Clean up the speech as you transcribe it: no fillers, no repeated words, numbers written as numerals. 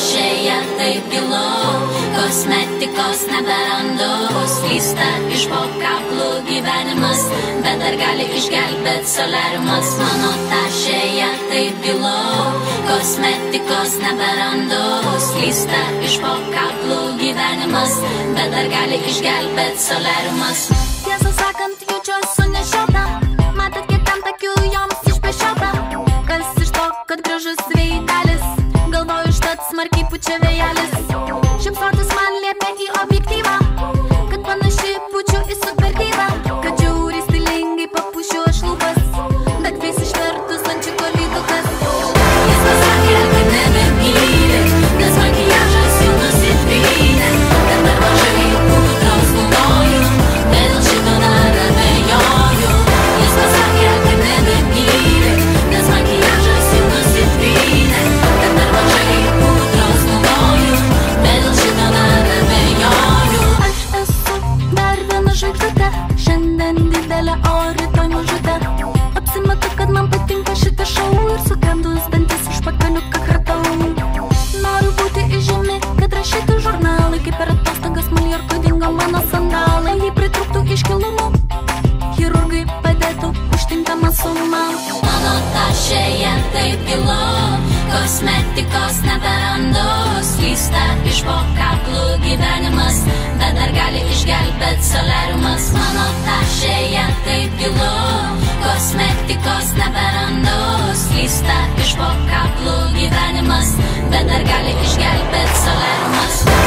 tašėje taip gilu, kosmetikos neberandu, slysta iš po kablų gyvenimas, bet dar gali išgelbėt soliariumas. Mano tašėje taip gilu, kosmetikos neberandu, slysta iš po kablų gyvenimas, bet dar gali išgelbėt soliariumas. Tiesą sakant, jaučiuosi nešiota, matot, kiek tam takių joms išpešiota. Kas iš to, kad gražus veidelis, galvoju, užtat smarkiai pučia vėjelis. Šypsotis man liepia į objektyvą, kad panaši pučiu į superdyvą, kad žiauriai stilingai papušiu aš lūpas, bet vis išvertus ant čiko lydukas. Jis pasakė, kad nebemyli, nes makiažas jau nusitrynė, kad dar mažai pudros naudoju, bet dėl šito dar abejoju. Jis pasakė, kad nebemyli, nes makiažas jau nusitrynė, kad dar mažai pudros naudoju, bet dėl šito dar abejoju. Aš esu dar viena žvaigždutė, šiandien didelė, o rytoj mažutė. Apsimetu, kad man patinka šitą šou ir sukandus dantis iš pakaliuką kratau. Noriu būti įžymi, kad rašytų žurnalai, kaip per atostogas Maljorkoj dingo mano sandalai. Jei pritrūktų iškilumų, chirurgai padėtų užtinkamą sumą. Mano tašėje taip gilu, kosmetikos neberandu, slysta iš po kablų gyvenimas, bet dar gali išgelbėt soliariumas. Mano tašėje taip gilu, kosmetikos neberandu, slysta iš po kablų gyvenimas, bet dar gali išgelbėt soliariumas.